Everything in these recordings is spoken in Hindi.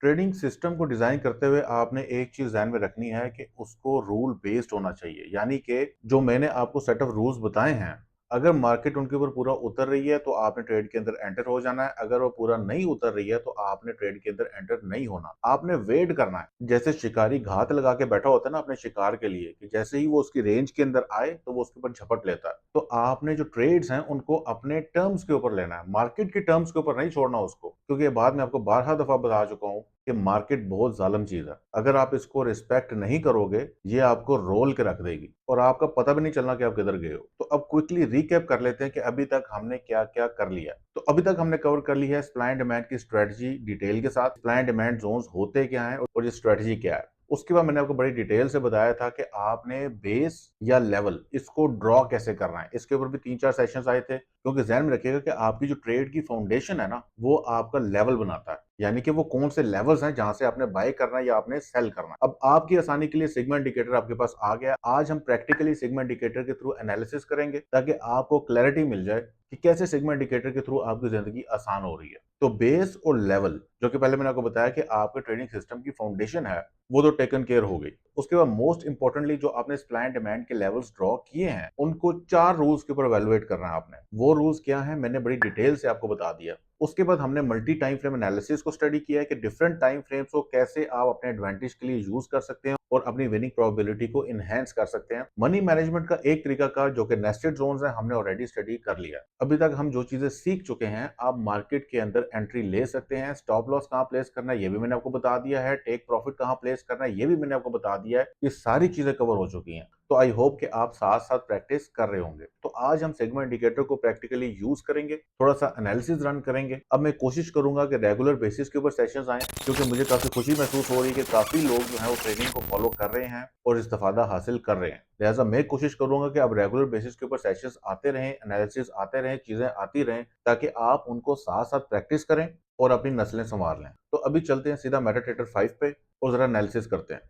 ट्रेडिंग सिस्टम को डिजाइन करते हुए आपने एक चीज ध्यान में रखनी है कि उसको रूल बेस्ड होना चाहिए, यानी कि जो मैंने आपको सेट ऑफ रूल्स बताए हैं, अगर मार्केट उनके ऊपर पूरा उतर रही है तो आपने ट्रेड के अंदर एंटर हो जाना है। अगर वो पूरा नहीं उतर रही है तो आपने ट्रेड के अंदर एंटर नहीं होना, आपने वेट करना है। जैसे शिकारी घात लगा के बैठा होता है ना अपने शिकार के लिए, कि जैसे ही वो उसकी रेंज के अंदर आए तो वो उसके ऊपर झपट लेता है। तो आपने जो ट्रेड्स हैं उनको अपने टर्म्स के ऊपर लेना है, मार्केट के टर्म्स के ऊपर नहीं छोड़ना उसको, क्योंकि बाद में आपको 12 दफा बता चुका हूं कि मार्केट बहुत जालिम चीज है। अगर आप इसको रिस्पेक्ट नहीं करोगे, ये आपको रोल के रख देगी और आपका पता भी नहीं चलना कि आप किधर गए हो। तो अब क्विकली रिकैप कर लेते हैं कि अभी तक हमने क्या क्या कर लिया। तो अभी तक हमने कवर कर ली है सप्लाई एंड डिमांड की स्ट्रेटजी डिटेल के साथ, सप्लाई एंड डिमांड जोन्स होते क्या है और ये स्ट्रेटजी क्या है। उसके बाद मैंने आपको बड़ी डिटेल से बताया था कि आपने बेस या लेवल इसको ड्रॉ कैसे करना है। इसके ऊपर भी 3-4 सेशंस आए थे, क्योंकि ध्यान में रखिएगा कि आपकी जो ट्रेड की फाउंडेशन है ना, वो आपका लेवल बनाता है, यानी कि वो कौन से लेवल्स हैं जहां से आपने बाय करना है या आपने सेल करना है। अब आपकी आसानी के लिए सिग्मा इंडिकेटर आपके पास आ गया। आज हम प्रैक्टिकली सिग्मा इंडिकेटर के थ्रू एनालिसिस करेंगे ताकि आपको क्लैरिटी मिल जाए कि कैसे सिग्मा इंडिकेटर के थ्रू आपकी जिंदगी आसान हो रही है। तो बेस और लेवल, जो कि पहले मैंने आपको बताया कि आपके ट्रेडिंग सिस्टम की फाउंडेशन है, वो तो टेकन केयर हो गई। उसके बाद मोस्ट इंपॉर्टेंटली जो आपने सप्लाई एंड डिमांड के लेवल्स ड्रॉ किए हैं, उनको 4 रूल्स के ऊपर एवेलुएट करना है आपने। वो रूल्स क्या है मैंने बड़ी डिटेल से आपको बता दिया। उसके बाद हमने मल्टी टाइम फ्रेम एनालिसिस को स्टडी किया है कि डिफरेंट टाइम फ्रेम्स को कैसे आप अपने एडवांटेज के लिए यूज कर सकते हैं और अपनी विनिंग प्रोबेबिलिटी को इनहेंस कर सकते हैं। मनी मैनेजमेंट का एक तरीका कार जो कि नेस्टेड जोन्स है, हमने ऑलरेडी स्टडी कर लिया। अभी तक हम जो चीजें सीख चुके हैं, आप मार्केट के अंदर एंट्री ले सकते हैं। स्टॉप लॉस कहां प्लेस करना है ये भी मैंने आपको बता दिया है। टेक प्रॉफिट कहां प्लेस करना है ये भी मैंने आपको बता दिया है। ये सारी चीजें कवर हो चुकी हैं। तो आई होप कि आप साथ साथ प्रैक्टिस कर रहे होंगे। तो आज हम सिग्मा इंडिकेटर को प्रैक्टिकली यूज करेंगे, थोड़ा सा एनालिसिस रन करेंगे। अब मैं कोशिश करूंगा कि रेगुलर बेसिस के ऊपर सेशंस आए, क्योंकि मुझे काफी खुशी महसूस हो रही है कि काफी लोग जो है वो ट्रेनिंग को फॉलो कर रहे हैं और इस्तेफादा हासिल कर रहे हैं। लिहाजा मैं कोशिश करूंगा कि अब रेगुलर बेसिस के ऊपर सेशंस आते रहें, एनालिसिस आते रहें, चीजें आती रहें, ताकि आप उनको साथ साथ प्रैक्टिस करें और अपनी नस्लें संवार लें। तो अभी चलते हैं सीधा मेटाट्रेडर 5 पे और जरा एनालिसिस करते हैं।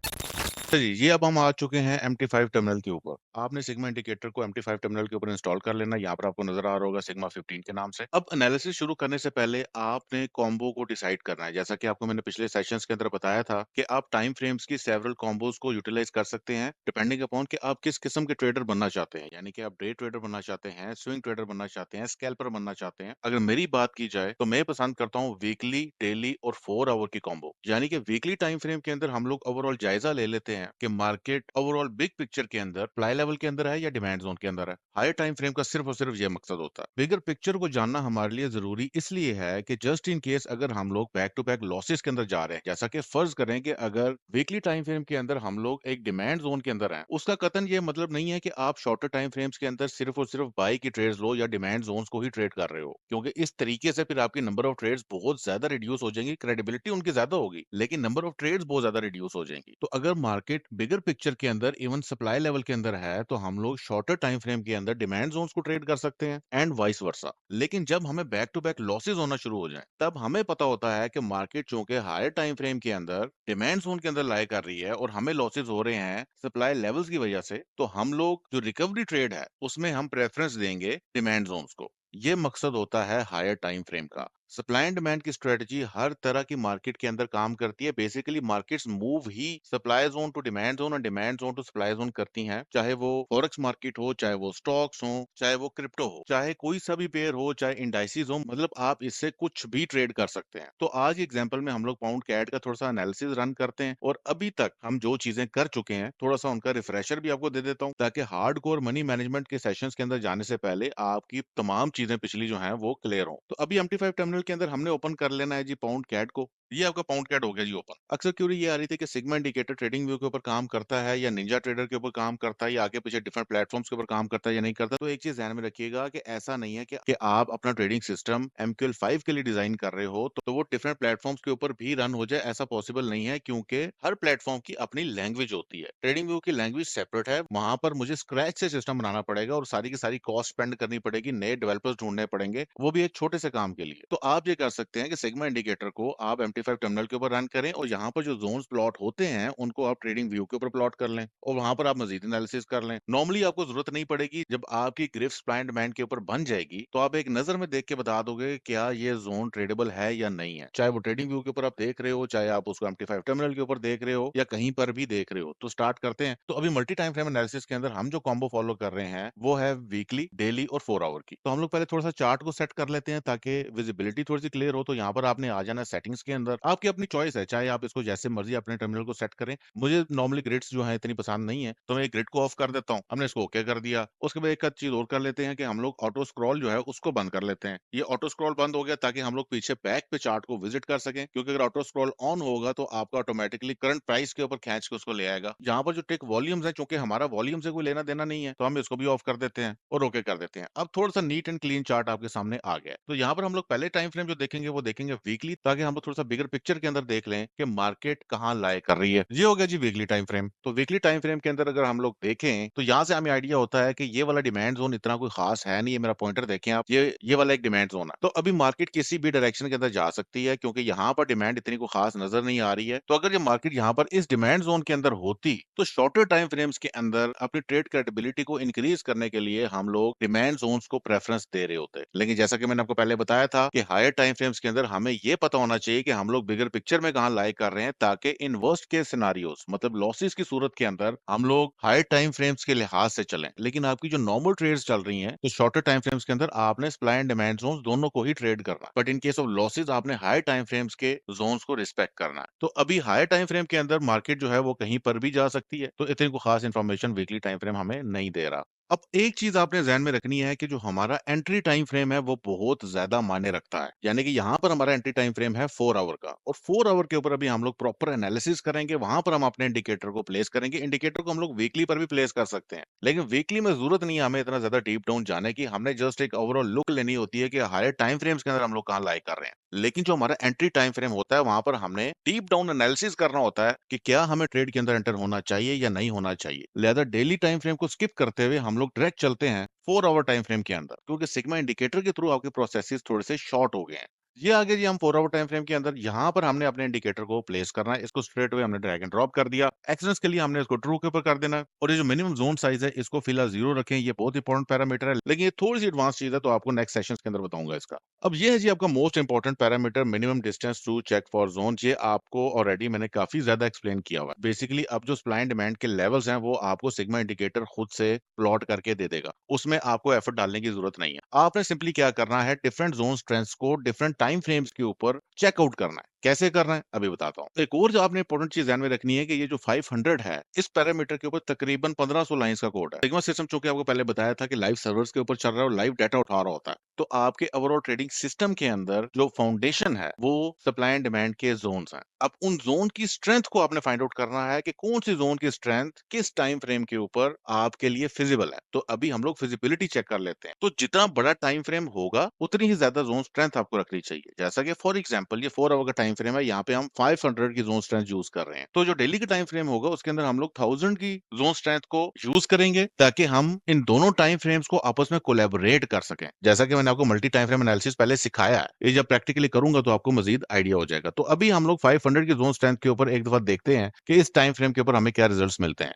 तो जी, ये अब हम आ चुके हैं MT5 टर्मिनल के ऊपर। आपने सिग्मा इंडिकेटर को MT5 टर्मिनल के ऊपर इंस्टॉल कर लेना। यहाँ पर आपको नजर आ रहा होगा सिग्मा 15 के नाम से। अब एनालिसिस शुरू करने से पहले आपने कॉम्बो को डिसाइड करना है। जैसा कि आपको मैंने पिछले सेशंस के अंदर बताया था कि आप टाइम फ्रेम्स की सेवरल कॉम्बोज को यूटिलाइज कर सकते हैं डिपेंडिंग अपॉन कि आप किस किस्म के ट्रेडर बनना चाहते हैं। यानी कि आप डे ट्रेडर बनना चाहते हैं, स्विंग ट्रेडर बनना चाहते हैं, स्कैल्पर बनना चाहते हैं। अगर मेरी बात की जाए तो मैं पसंद करता हूँ वीकली, डेली और 4 आवर की कॉम्बो। यानी कि वीकली टाइम फ्रेम के अंदर हम लोग ओवरऑल जायजा ले लेते हैं कि मार्केट ओवरऑल बिग पिक्चर के अंदर सप्लाई लेवल के अंदर है या डिमांड जोन के अंदर है। हायर टाइम फ्रेम का सिर्फ और सिर्फ ये मकसद होता है। बिगर पिक्चर को जानना हमारे लिए जरूरी इसलिए है कि जस्ट इन केस अगर हम लोग बैक टू बैक लॉसेस के अंदर जा रहे हैं, जैसा कि फर्ज करें कि अगर वीकली टाइम फ्रेम के अंदर हम लोग एक डिमांड जोन के अंदर हैं, उसका कतन ये मतलब नहीं है कि आप शॉर्टर टाइम फ्रेम्स के अंदर सिर्फ और सिर्फ बाई की ट्रेड्स लो या डिमांड जोन्स को ही ट्रेड कर रहे हो, क्योंकि इस तरीके से फिर आपकी नंबर ऑफ ट्रेड्स बहुत ज्यादा रिड्यूस हो जाएंगी। क्रेडिबिलिटी उनकी ज्यादा होगी लेकिन नंबर ऑफ ट्रेड्स बहुत ज्यादा रिड्यूस हो जाएंगी। तो अगर मार्केट बिगर पिक्चर के अंदर इवन सप्लाई लेवल के अंदर है तो हम लोग शॉर्टर टाइम फ्रेम के अंदर डिमांड जोन्स को ट्रेड कर सकते हैं एंड वाइस वर्सा। लेकिन जब हमें बैक टू बैक लॉसेज होना शुरू हो जाए तब हमें पता होता है कि मार्केट चूंकि हायर टाइम फ्रेम के अंदर डिमांड जोन के अंदर लाई कर रही है और हमें लॉसेज हो रहे हैं सप्लाई लेवल्स की वजह से, तो हम लोग जो रिकवरी ट्रेड है उसमें हम प्रेफरेंस देंगे डिमांड जोन्स को। ये मकसद होता है हायर टाइम फ्रेम का। सप्लाई एंड डिमांड की स्ट्रेटजी हर तरह की मार्केट के अंदर काम करती है। बेसिकली मार्केट्स मूव ही supply zone to demand zone और demand zone to supply zone करती हैं, चाहे वो फॉरेक्स मार्केट हो, चाहे वो स्टॉक्स हो, चाहे वो क्रिप्टो हो, चाहे कोई सा भी पेयर हो, चाहे इंडाइसिस हो, मतलब आप इससे कुछ भी ट्रेड कर सकते हैं। तो आज एग्जांपल में हम लोग पाउंड कैट का थोड़ा सा एनालिसिस रन करते हैं और अभी तक हम जो चीजें कर चुके हैं थोड़ा सा उनका रिफ्रेशर भी आपको दे देता हूँ, ताकि हार्ड कोर मनी मैनेजमेंट के सेशंस के अंदर जाने से पहले आपकी तमाम चीजें पिछली जो हैं वो क्लियर हो। तो अभी MT5 टर्मिनल के अंदर हमने ओपन कर लेना है जी पाउंड कैट को। ये आपका पाउंड कैट हो गया जी ओपन। अक्सर क्यूरी ये आ रही थी कि सिग्मा इंडिकेटर ट्रेडिंग व्यू के ऊपर काम करता है या निंजा ट्रेडर के ऊपर काम करता है या आगे पीछे डिफरेंट प्लेटफॉर्म्स के ऊपर काम करता है या नहीं करता। तो एक चीज ध्यान में रखिएगा कि ऐसा नहीं है कि आप अपना ट्रेडिंग सिस्टम MQL5 के लिए डिजाइन कर रहे हो तो वो डिफरेंट प्लेटफॉर्म्स के ऊपर भी रन हो जाए, ऐसा पॉसिबल नहीं है, क्योंकि हर प्लेटफॉर्म की अपनी लैंग्वेज होती है। ट्रेडिंग व्यू की लैंग्वेज सेपरेट है, वहां पर मुझे स्क्रैच से सिस्टम बनाना पड़ेगा और सारी की सारी कॉस्ट स्पेंड करनी पड़ेगी, नए डेवलपर्स ढूंढने पड़ेंगे, वो भी एक छोटे से काम के लिए। तो आप ये कर सकते हैं कि सिग्मा इंडिकेटर को आप MT5 MT5 टर्मिनल के ऊपर रन करें और यहाँ पर जो ज़ोन्स प्लॉट होते हैं, उनको आप ट्रेडिंग व्यू के ऊपर प्लॉट कर लें और वहाँ पर आप मज़ीद एनालिसिस कर लें। नॉर्मली आपको ज़रूरत नहीं पड़ेगी, जब आपकी ग्रिफ सप्लाई एंड डिमांड के ऊपर बन जाएगी, तो आप एक नज़र में देख के बता दोगे क्या ये ज़ोन ट्रेडेबल है या नहीं है। चाहे वो ट्रेडिंग व्यू के ऊपर आप देख रहे हो, चाहे आप उसको MT5 टर्मिनल के ऊपर देख रहे हो या कहीं पर भी देख रहे हो। तो स्टार्ट करते हैं। तो अभी मल्टी टाइम फ्रेम एनालिसिस के अंदर हम जो कॉम्बो फॉलो कर रहे हैं, वो है वीकली, डेली और 4 आवर की। तो हम लोग पहले थोड़ा-सा चार्ट को सेट कर लेते हैं ताकि विजिबिलिटी थोड़ी-सी क्लियर हो। तो यहाँ पर आपने आ जाना है सेटिंग्स के अंदर। आपकी अपनी चॉइस है, चाहे आप इसको जैसे मर्ज़ी अपने टर्मिनल को सेट करें। मुझे नॉर्मली ग्रिड्स जो हैं इतनी पसंद नहीं है, तो मैं ग्रिड को ऑफ कर देता हूँ। हमने इसको ओके कर दिया। उसके बाद एक आध चीज़ और कर लेते हैं कि हम लोग ऑटो स्क्रॉल जो है उसको बंद कर लेते हैं। ये ऑटो स्क्रॉल बंद हो गया ताकि हम लोग पीछे बैक पे चार्ट को विज़िट कर सकें, क्योंकि अगर ऑटो स्क्रॉल ऑन होगा तो आपका ऑटोमैटिकली करंट प्राइस के ऊपर खींच के उसको ले आएगा। जहाँ पर जो टिक वॉल्यूम्स हैं, चूँकि हमारा वॉल्यूम से कोई लेना-देना नहीं है, तो हम इसको भी ऑफ कर देते हैं और ओके कर देते हैं। अब थोड़ा-सा नीट एंड क्लीन चार्ट आपके सामने आ गया है। तो यहाँ पर हम लोग पहले टाइम फ्रेम जो देखेंगे वो देखेंगे वीकली, ताकि हम लोग थोड़ा-सा बिगर पिक्चर के अंदर देख लें कि मार्केट कहाँ लाए कर रही है। ये हो गया जी वीकली टाइम फ्रेम। तो वीकली टाइम फ्रेम के अंदर अगर हम लोग देखें, तो यहाँ से हमें आइडिया होता है कि ये वाला डिमांड ज़ोन इतना कोई खास है नहीं। ये मेरा पॉइंटर देखें आप, ये वाला एक डिमांड ज़ोन है। तो अभी मार्केट किसी भी डायरेक्शन के अंदर जा सकती है, क्योंकि यहाँ पर डिमांड इतनी कोई खास नज़र नहीं आ रही है। तो अगर ये मार्केट यहाँ पर इस डिमांड ज़ोन के अंदर होती, तो शॉर्टर टाइम फ्रेम्स के अंदर अपनी ट्रेड क्रेडिबिलिटी को इंक्रीज़ करने के लिए हम लोग डिमांड ज़ोन्स को प्रेफ़रेंस दे रहे होते। लेकिन जैसा कि मैंने आपको पहले बताया था कि हायर टाइम फ्रेम्स के अंदर हमें ये पता होना चाहिए कि हम लोग बिगर पिक्चर में कहाँ लाए कर रहे हैं, ताकि इन वर्स्ट केस सिनेरियोज़ मतलब लॉसेस की सूरत के अंदर हम लोग हायर टाइम फ्रेम्स के लिहाज से चलें। लेकिन आपकी जो नॉर्मल ट्रेड्स चल रही हैं, तो शॉर्टर टाइम फ्रेम्स के अंदर आपने सप्लाई एंड डिमांड ज़ोन्स दोनों को ही ट्रेड करना है। But in case of losses आपने हायर टाइम फ्रेम्स के ज़ोन्स को रिस्पेक्ट करना है। तो अभी हायर टाइम फ्रेम के अंदर मार्केट जो है वो कहीं पर भी जा सकती है। तो इतनी कोई खास इन्फॉर्मेशन वीकली टाइम फ्रेम हमें नहीं दे रहा। अब एक चीज़ आपने ज़हन में रखनी है कि जो हमारा एंट्री टाइम फ्रेम है वो बहुत ज़्यादा मायने रखता है। यानी कि यहाँ पर हमारा एंट्री टाइम फ्रेम है 4 आवर का, और 4 आवर के ऊपर अभी हम लोग प्रॉपर एनालिसिस करेंगे। वहाँ पर हम अपने इंडिकेटर को प्लेस करेंगे। इंडिकेटर को हम लोग वीकली पर भी प्लेस कर सकते हैं। लेकिन वीकली में ज़रूरत नहीं है हमें इतना ज़्यादा डीप डाउन जाने की। हमने जस्ट एक ओवरऑल लुक लेनी होती है कि हायर टाइम फ्रेम्स के अंदर हम लोग कहाँ लाए कर रहे हैं। लेकिन जो हमारा एंट्री टाइम फ्रेम होता है, वहाँ पर हमने डीप डाउन एनालिसिस करना होता है कि क्या हमें ट्रेड के अंदर एंटर होना चाहिए या नहीं होना चाहिए। लिहाजा डेली टाइम फ्रेम को स्किप करते हुए हम लोग डायरेक्ट चलते हैं 4 आवर टाइम फ्रेम के अंदर, क्योंकि सिग्मा इंडिकेटर के थ्रू आपके प्रोसेसेस थोड़े से शॉर्ट हो गए हैं। ये आगे जी हम 4 आवर टाइम फ्रेम के अंदर यहाँ पर हमने अपने इंडिकेटर को प्लेस करना है। इसको स्ट्रेट अवे हमने ड्रैग एंड ड्रॉप कर दिया। एक्सेस के लिए हमने इसको ट्रू के ऊपर कर देना है, और ये जो मिनिमम जोन साइज है इसको फिलहाल 0 रखें। ये बहुत इंपॉर्टेंट पैरामीटर है, लेकिन ये थोड़ी सी एडवांस चीज है, तो आपको नेक्स्ट सेशंस के अंदर बताऊंगा इसका। अब ये है जी आपका most important parameter, minimum distance to check for zone. ये आपको ऑलरेडी मैंने काफी ज्यादा एक्सप्लेन किया हुआ है। बेसिकली अब जो सप्लाई एंड डिमांड के लेवल्स हैं वो आपको सिग्मा इंडिकेटर खुद से प्लॉट करके दे देगा। उसमें आपको एफर्ट डालने की जरूरत नहीं है। आपने सिंपली क्या करना है, डिफरेंट जोन स्ट्रेंथ्स को डिफरेंट टाइम फ्रेम्स के ऊपर चेकआउट करना है। कैसे करना है अभी बताता हूँ। एक और जो आपने इंपॉर्टेंट चीज ध्यान में रखनी है कि ये जो 500 है, इस पैरामीटर के ऊपर तकरीबन 1500 लाइंस का कोड है। सिग्मा सिस्टम चूंकि आपको पहले बताया था कि लाइव सर्वर्स के ऊपर चल रहा है और लाइव डाटा उठा रहा होता है, तो आपके ओवरऑल ट्रेडिंग सिस्टम के अंदर जो फाउंडेशन है वो सप्लाई एंड डिमांड के जोन्स हैं। अब उन जोन की स्ट्रेंथ को आपने फाइंड आउट करना है कि कौन सी जोन की स्ट्रेंथ किस टाइम फ्रेम के ऊपर आपके लिए फिजिबल है। तो अभी हम लोग फिजिबिलिटी चेक कर लेते हैं। तो जितना बड़ा टाइम फ्रेम होगा उतनी ही ज्यादा जोन स्ट्रेंथ आपको रखनी चाहिए। जैसा कि फॉर एग्जांपल ये 4 आवर का टाइम फ्रेम है, यहाँ पे हम 500 की जोन स्ट्रेंथ यूज कर रहे हैं। तो जो डेली का टाइम फ्रेम होगा उसके अंदर हम लोग 1000 की जोन स्ट्रेंथ को यूज करेंगे, ताकि हम इन दोनों टाइम फ्रेम्स को आपस में कोलैबोरेट कर सकें। जैसा कि मैंने आपको मल्टी टाइम फ्रेम एनालिसिस पहले सिखाया है, ये जब प्रैक्टिकली करूंगा तो आपको मजीद आइडिया हो जाएगा। तो अभी हम लोग 500 की जोन स्ट्रेंथ के ऊपर एक दफा देखते हैं कि इस टाइम फ्रेम के ऊपर हमें क्या रिजल्ट्स मिलते हैं।